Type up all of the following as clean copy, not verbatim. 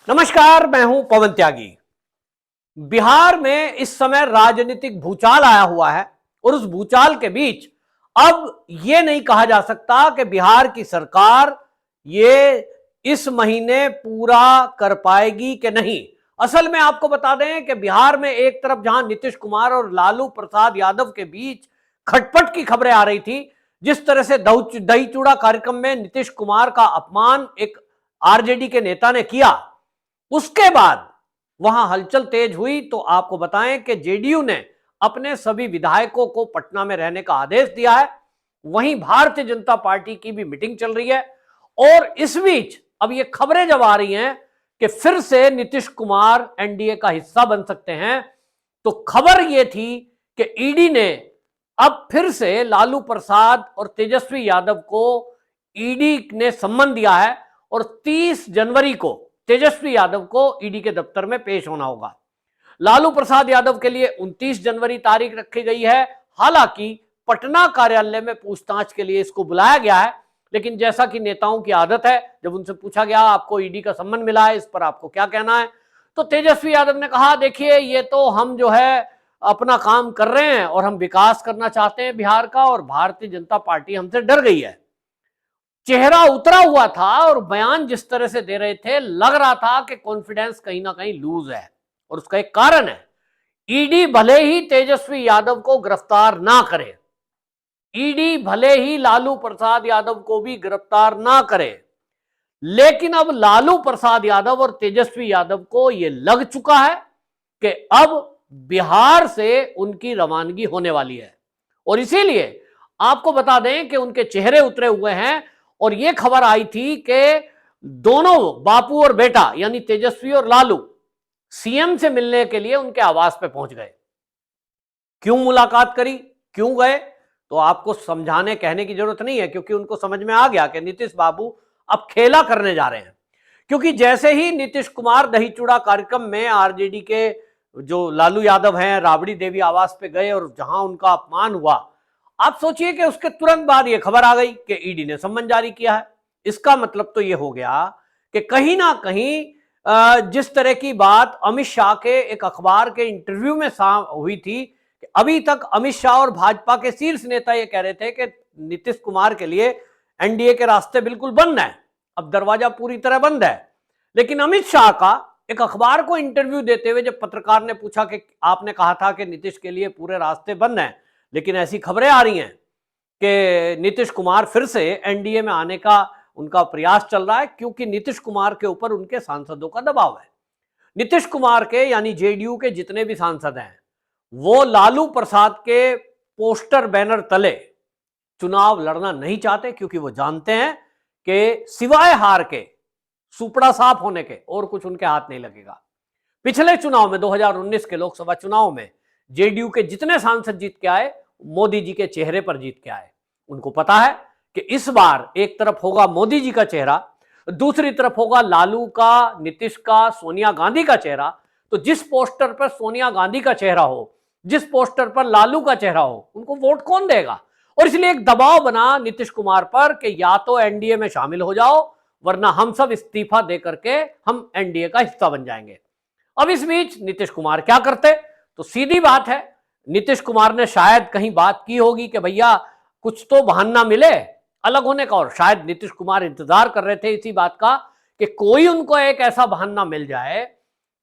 नमस्कार, मैं हूं पवन त्यागी। बिहार में इस समय राजनीतिक भूचाल आया हुआ है और उस भूचाल के बीच अब यह नहीं कहा जा सकता कि बिहार की सरकार ये इस महीने पूरा कर पाएगी कि नहीं। असल में आपको बता दें कि बिहार में एक तरफ जहां नीतीश कुमार और लालू प्रसाद यादव के बीच खटपट की खबरें आ रही थी, जिस तरह से दही चूड़ा कार्यक्रम में नीतीश कुमार का अपमान एक आरजेडी के नेता ने किया, उसके बाद वहां हलचल तेज हुई। तो आपको बताएं कि जेडीयू ने अपने सभी विधायकों को पटना में रहने का आदेश दिया है। वहीं भारतीय जनता पार्टी की भी मीटिंग चल रही है और इस बीच अब ये खबरें जब आ रही हैं कि फिर से नीतीश कुमार एनडीए का हिस्सा बन सकते हैं। तो खबर यह थी कि ईडी ने अब फिर से लालू प्रसाद और तेजस्वी यादव को ईडी ने सम्मन दिया है और 30 जनवरी को तेजस्वी यादव को ईडी के दफ्तर में पेश होना होगा। लालू प्रसाद यादव के लिए 29 जनवरी तारीख रखी गई है। हालांकि पटना कार्यालय में पूछताछ के लिए इसको बुलाया गया है, लेकिन जैसा कि नेताओं की आदत है, जब उनसे पूछा गया आपको ईडी का सम्मन मिला है, इस पर आपको क्या कहना है, तो तेजस्वी यादव ने कहा देखिए ये तो हम जो है अपना काम कर रहे हैं और हम विकास करना चाहते हैं बिहार का, और भारतीय जनता पार्टी हमसे डर गई है। चेहरा उतरा हुआ था और बयान जिस तरह से दे रहे थे, लग रहा था कि कॉन्फिडेंस कहीं ना कहीं लूज है। और उसका एक कारण है, ईडी भले ही तेजस्वी यादव को गिरफ्तार ना करे, ईडी भले ही लालू प्रसाद यादव को भी गिरफ्तार ना करे, लेकिन अब लालू प्रसाद यादव और तेजस्वी यादव को यह लग चुका है कि अब बिहार से उनकी रवानगी होने वाली है। और इसीलिए आपको बता दें कि उनके चेहरे उतरे हुए हैं और यह खबर आई थी कि दोनों बापू और बेटा यानी तेजस्वी और लालू सीएम से मिलने के लिए उनके आवास पे पहुंच गए। क्यों मुलाकात करी, क्यों गए, तो आपको समझाने कहने की जरूरत नहीं है, क्योंकि उनको समझ में आ गया कि नीतीश बाबू अब खेला करने जा रहे हैं। क्योंकि जैसे ही नीतीश कुमार दही चूड़ा कार्यक्रम में आरजेडी के जो लालू यादव हैं राबड़ी देवी आवास पे गए और जहां उनका अपमान हुआ, आप सोचिए कि उसके तुरंत बाद यह खबर आ गई कि ईडी ने सम्मन जारी किया है। इसका मतलब तो यह हो गया कि कहीं ना कहीं जिस तरह की बात अमित शाह के एक अखबार के इंटरव्यू में हुई थी कि अभी तक अमित शाह और भाजपा के शीर्ष नेता यह कह रहे थे कि नीतीश कुमार के लिए एनडीए के रास्ते बिल्कुल बंद है, अब दरवाजा पूरी तरह बंद है। लेकिन अमित शाह का एक अखबार को इंटरव्यू देते हुए जब पत्रकार ने पूछा कि आपने कहा था कि नीतीश के लिए पूरे रास्ते बंद हैं, लेकिन ऐसी खबरें आ रही हैं कि नीतीश कुमार फिर से एनडीए में आने का उनका प्रयास चल रहा है, क्योंकि नीतीश कुमार के ऊपर उनके सांसदों का दबाव है। नीतीश कुमार के यानी जेडीयू के जितने भी सांसद हैं वो लालू प्रसाद के पोस्टर बैनर तले चुनाव लड़ना नहीं चाहते, क्योंकि वो जानते हैं कि सिवाय हार के, सुपड़ा साफ होने के, और कुछ उनके हाथ नहीं लगेगा। पिछले चुनाव में 2019 के लोकसभा चुनाव में जेडीयू के जितने सांसद जीत के आए, मोदी जी के चेहरे पर जीत के आए। उनको पता है कि इस बार एक तरफ होगा मोदी जी का चेहरा, दूसरी तरफ होगा लालू का, नीतीश का, सोनिया गांधी का चेहरा। तो जिस पोस्टर पर सोनिया गांधी का चेहरा हो, जिस पोस्टर पर लालू का चेहरा हो, उनको वोट कौन देगा। और इसलिए एक दबाव बना नीतीश कुमार पर कि या तो एनडीए में शामिल हो जाओ, वरना हम सब इस्तीफा दे करके हम एनडीए का हिस्सा बन जाएंगे। अब इस बीच नीतीश कुमार क्या करते, तो सीधी बात है, नीतीश कुमार ने शायद कहीं बात की होगी कि भैया कुछ तो बहाना मिले अलग होने का, और शायद नीतीश कुमार इंतजार कर रहे थे इसी बात का कि कोई उनको एक ऐसा बहाना मिल जाए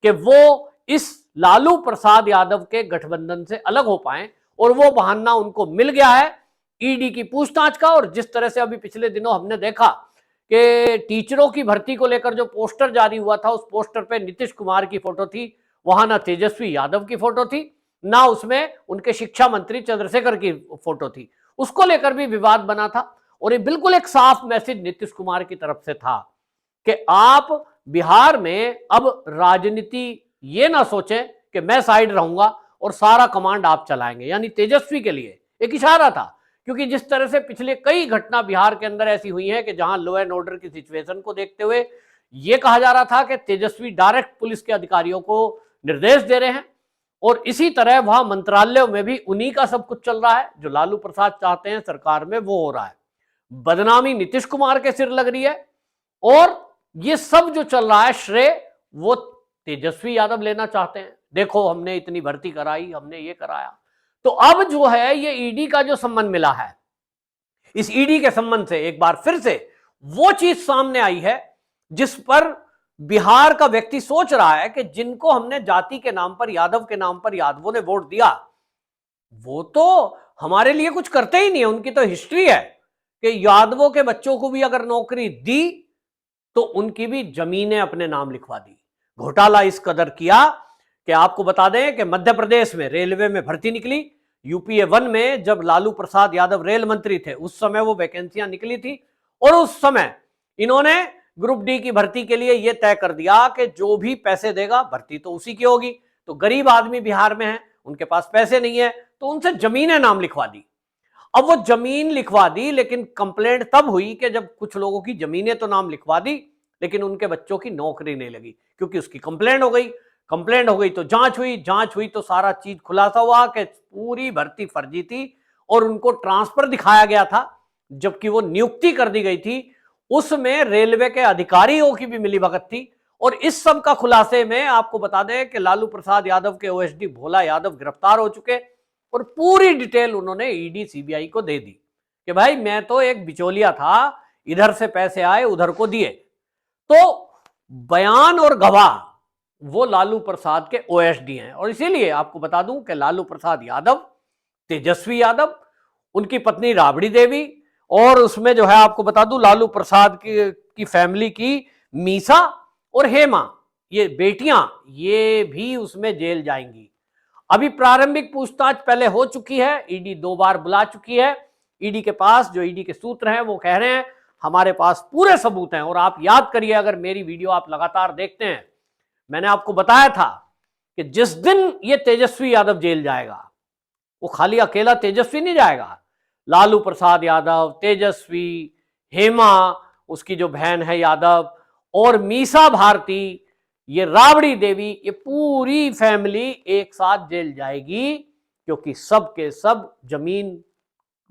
कि वो इस लालू प्रसाद यादव के गठबंधन से अलग हो पाए। और वो बहाना उनको मिल गया है ईडी की पूछताछ का। और जिस तरह से अभी पिछले दिनों हमने देखा कि टीचरों की भर्ती को लेकर जो पोस्टर जारी हुआ था, उस पोस्टर पे नीतीश कुमार की फोटो थी, वहां ना तेजस्वी यादव की फोटो थी, ना उसमें उनके शिक्षा मंत्री चंद्रशेखर की फोटो थी। उसको लेकर भी विवाद बना था और ये बिल्कुल एक साफ मैसेज नीतीश कुमार की तरफ से था कि आप बिहार में अब राजनीति ये ना सोचें कि मैं साइड रहूंगा और सारा कमांड आप चलाएंगे। यानी तेजस्वी के लिए एक इशारा था, क्योंकि जिस तरह से पिछले कई घटना बिहार के अंदर ऐसी हुई हैं कि जहां लॉ एंड ऑर्डर की सिचुएशन को देखते हुए यह कहा जा रहा था कि तेजस्वी डायरेक्ट पुलिस के अधिकारियों को निर्देश दे रहे हैं, और इसी तरह वहां मंत्रालयों में भी उन्हीं का सब कुछ चल रहा है, जो लालू प्रसाद चाहते हैं सरकार में वो हो रहा है। बदनामी नीतीश कुमार के सिर लग रही है और ये सब जो चल रहा है श्रेय वो तेजस्वी यादव लेना चाहते हैं। देखो हमने इतनी भर्ती कराई, हमने ये कराया। तो अब जो है ये ईडी का जो संबंध मिला है, इस ईडी के संबंध से एक बार फिर से वो चीज सामने आई है जिस पर बिहार का व्यक्ति सोच रहा है कि जिनको हमने जाति के नाम पर, यादव के नाम पर यादवों ने वोट दिया, वो तो हमारे लिए कुछ करते ही नहीं है। उनकी तो हिस्ट्री है कि यादवों के बच्चों को भी अगर नौकरी दी तो उनकी भी जमीनें अपने नाम लिखवा दी। घोटाला इस कदर किया कि आपको बता दें कि मध्य प्रदेश में रेलवे में भर्ती निकली। यूपीए 1 में जब लालू प्रसाद यादव रेल मंत्री थे उस समय वो वैकेंसियां निकली थी, और उस समय इन्होंने ग्रुप डी की भर्ती के लिए यह तय कर दिया कि जो भी पैसे देगा भर्ती तो उसी की होगी। तो गरीब आदमी बिहार में है, उनके पास पैसे नहीं है, तो उनसे जमीनें नाम लिखवा दी। अब वो जमीन लिखवा दी, लेकिन कंप्लेंट तब हुई कि जब कुछ लोगों की जमीनें तो नाम लिखवा दी लेकिन उनके बच्चों की नौकरी नहीं लगी, क्योंकि उसकी कंप्लेंट हो गई। कंप्लेंट हो गई तो जांच हुई तो सारा चीज खुलासा हुआ कि पूरी भर्ती फर्जी थी और उनको ट्रांसफर दिखाया गया था, जबकि वो नियुक्ति कर दी गई थी। उसमें रेलवे के अधिकारियों की भी मिलीभगत थी। और इस सब का खुलासे में आपको बता दें कि लालू प्रसाद यादव के ओएसडी भोला यादव गिरफ्तार हो चुके, और पूरी डिटेल उन्होंने ईडी सीबीआई को दे दी कि भाई मैं तो एक बिचौलिया था, इधर से पैसे आए उधर को दिए। तो बयान और गवाह वो लालू प्रसाद के ओएसडी हैं। और इसीलिए आपको बता दूं कि लालू प्रसाद यादव, तेजस्वी यादव, उनकी पत्नी राबड़ी देवी, और उसमें जो है आपको बता दूं लालू प्रसाद की फैमिली की मीसा और हेमा, ये बेटियां, ये भी उसमें जेल जाएंगी। अभी प्रारंभिक पूछताछ पहले हो चुकी है, ईडी 2 बार बुला चुकी है। ईडी के पास जो ईडी के सूत्र हैं वो कह रहे हैं हमारे पास पूरे सबूत हैं। और आप याद करिए, अगर मेरी वीडियो आप लगातार देखते हैं, मैंने आपको बताया था कि जिस दिन ये तेजस्वी यादव जेल जाएगा, वो खाली अकेला तेजस्वी नहीं जाएगा, लालू प्रसाद यादव, तेजस्वी, हेमा, उसकी जो बहन है यादव, और मीसा भारती, ये राबड़ी देवी, ये पूरी फैमिली एक साथ जेल जाएगी, क्योंकि सब के सब जमीन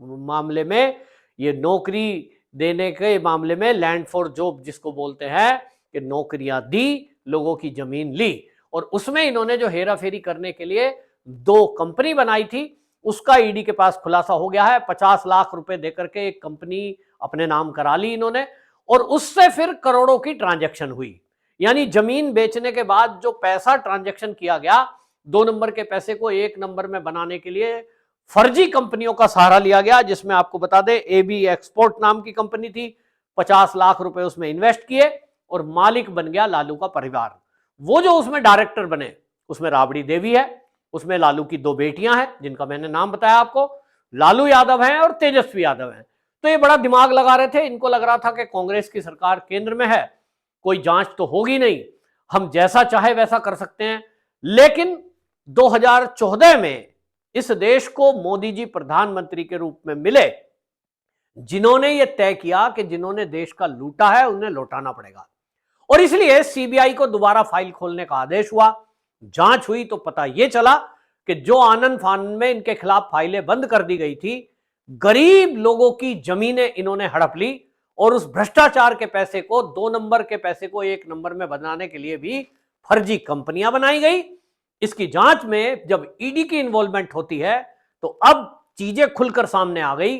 मामले में, ये नौकरी देने के मामले में, लैंड फॉर जॉब जिसको बोलते हैं, कि नौकरियां दी, लोगों की जमीन ली। और उसमें इन्होंने जो हेरा फेरी करने के लिए 2 कंपनी बनाई थी, उसका ईडी के पास खुलासा हो गया है। 50 लाख रुपए देकर के एक कंपनी अपने नाम करा ली इन्होंने, और उससे फिर करोड़ों की ट्रांजैक्शन हुई। यानी जमीन बेचने के बाद जो पैसा ट्रांजैक्शन किया गया, 2 नंबर के पैसे को 1 नंबर में बनाने के लिए फर्जी कंपनियों का सहारा लिया गया, जिसमें आपको बता दें एबी एक्सपोर्ट नाम की कंपनी थी। 50 लाख रुपए उसमें इन्वेस्ट किए और मालिक बन गया लालू का परिवार। वो जो उसमें डायरेक्टर बने, उसमें राबड़ी देवी है, उसमें लालू की 2 बेटियां हैं जिनका मैंने नाम बताया आपको, लालू यादव हैं और तेजस्वी यादव हैं। तो ये बड़ा दिमाग लगा रहे थे, इनको लग रहा था कि कांग्रेस की सरकार केंद्र में है, कोई जांच तो होगी नहीं, हम जैसा चाहे वैसा कर सकते हैं। लेकिन 2014 में इस देश को मोदी जी प्रधानमंत्री के रूप में मिले, जिन्होंने ये तय किया कि जिन्होंने देश का लूटा है उन्हें लौटाना पड़ेगा, और इसलिए सीबीआई को दोबारा फाइल खोलने का आदेश हुआ। जांच हुई तो पता यह चला कि जो आनंद फानन में इनके खिलाफ फाइलें बंद कर दी गई थी, गरीब लोगों की जमीनें इन्होंने हड़प ली, और उस भ्रष्टाचार के पैसे को, 2 नंबर के पैसे को 1 नंबर में बनाने के लिए भी फर्जी कंपनियां बनाई गई। इसकी जांच में जब ईडी की इन्वॉल्वमेंट होती है तो अब चीजें खुलकर सामने आ गई।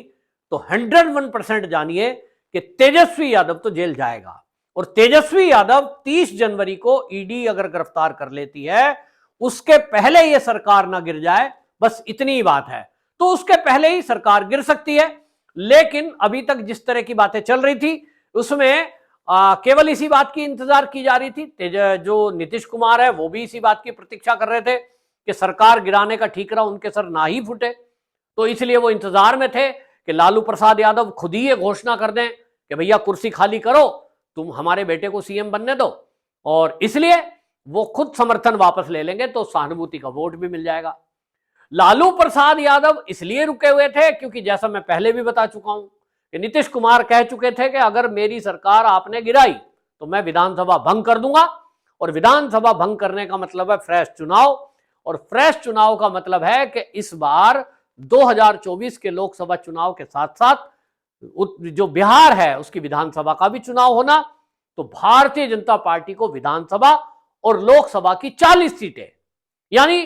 तो 101% जानिए कि तेजस्वी यादव तो जेल जाएगा, और तेजस्वी यादव 30 जनवरी को ईडी अगर गिरफ्तार कर लेती है, उसके पहले यह सरकार ना गिर जाए, बस इतनी ही बात है। तो उसके पहले ही सरकार गिर सकती है। लेकिन अभी तक जिस तरह की बातें चल रही थी उसमें केवल इसी बात की इंतजार की जा रही थी। जो नीतीश कुमार है वो भी इसी बात की प्रतीक्षा कर रहे थे कि सरकार गिराने का ठीकरा उनके सर ना ही फूटे। तो इसलिए वो इंतजार में थे कि लालू प्रसाद यादव खुद ही ये घोषणा कर दें कि भैया कुर्सी खाली करो, तुम हमारे बेटे को सीएम बनने दो, और इसलिए वो खुद समर्थन वापस ले लेंगे तो सहानुभूति का वोट भी मिल जाएगा। लालू प्रसाद यादव इसलिए रुके हुए थे क्योंकि जैसा मैं पहले भी बता चुका हूं कि नीतीश कुमार कह चुके थे कि अगर मेरी सरकार आपने गिराई तो मैं विधानसभा भंग कर दूंगा, और विधानसभा भंग करने का मतलब है फ्रेश चुनाव, और फ्रेश चुनाव का मतलब है कि इस बार 2024 के लोकसभा चुनाव के साथ साथ जो बिहार है उसकी विधानसभा का भी चुनाव होना। तो भारतीय जनता पार्टी को विधानसभा और लोकसभा की 40 सीटें। यानी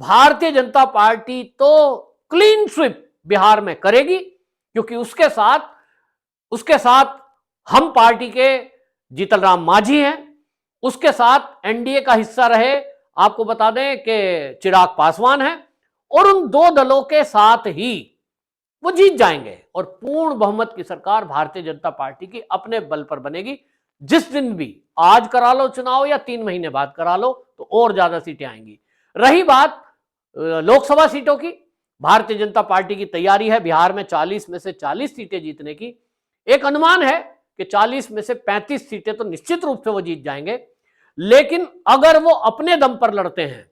भारतीय जनता पार्टी तो क्लीन स्वीप बिहार में करेगी, क्योंकि उसके साथ हम पार्टी के जीतनराम मांझी हैं, उसके साथ एनडीए का हिस्सा रहे आपको बता दें कि चिराग पासवान है, और उन दो दलों के साथ ही वो जीत जाएंगे और पूर्ण बहुमत की सरकार भारतीय जनता पार्टी की अपने बल पर बनेगी। जिस दिन भी, आज करा लो चुनाव या 3 महीने बाद करा लो, तो और ज्यादा सीटें आएंगी। रही बात लोकसभा सीटों की, भारतीय जनता पार्टी की तैयारी है बिहार में 40 में से 40 सीटें जीतने की। एक अनुमान है कि 40 में से 35 सीटें तो निश्चित रूप से वो जीत जाएंगे, लेकिन अगर वो अपने दम पर लड़ते हैं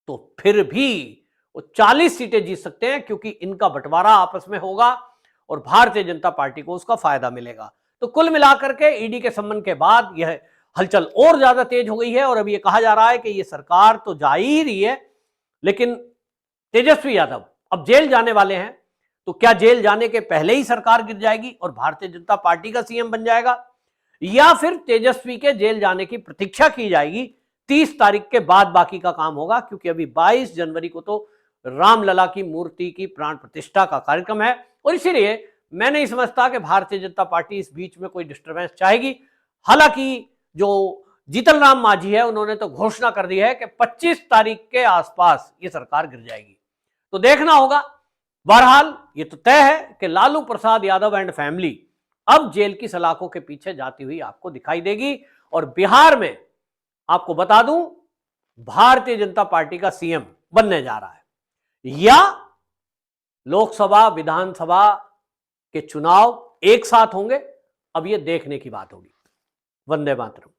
तो फिर भी वो 40 सीटें जीत सकते हैं, क्योंकि इनका बंटवारा आपस में होगा और भारतीय जनता पार्टी को उसका फायदा मिलेगा। तो कुल मिलाकर के ईडी के सम्मन के बाद यह हलचल और ज्यादा तेज हो गई है, और अब यह कहा जा रहा है कि यह सरकार तो जा ही रही है, लेकिन तेजस्वी यादव अब जेल जाने वाले हैं। तो क्या जेल जाने के पहले ही सरकार गिर जाएगी और भारतीय जनता पार्टी का सीएम बन जाएगा, या फिर तेजस्वी के जेल जाने की प्रतीक्षा की जाएगी? 30 तारीख के बाद बाकी का काम होगा, क्योंकि अभी 22 जनवरी को तो रामलला की मूर्ति की प्राण प्रतिष्ठा का कार्यक्रम है, और इसीलिए मैं नहीं समझता कि भारतीय जनता पार्टी इस बीच में कोई डिस्टर्बेंस चाहेगी। हालांकि जो जीतनराम मांझी है, उन्होंने तो घोषणा कर दी है कि 25 तारीख के आसपास ये सरकार गिर जाएगी। तो देखना होगा। बहरहाल ये तो तय है कि लालू प्रसाद यादव एंड फैमिली अब जेल की सलाखों के पीछे जाती हुई आपको दिखाई देगी, और बिहार में आपको बता दूं, भारतीय जनता पार्टी का सीएम बनने जा रहा है, या लोकसभा विधानसभा के चुनाव एक साथ होंगे, अब यह देखने की बात होगी। वंदे मातरम।